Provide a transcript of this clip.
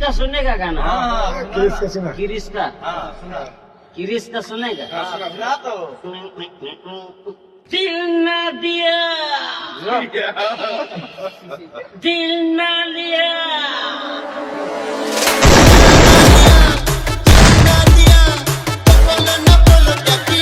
किरिश्ता सुनेगा गाना? किरिश का सुना किरिश्ता किरिश्ता सुनेगा? सुना तो दिल ना दिया दिल ना लिया Nadia, Nadia,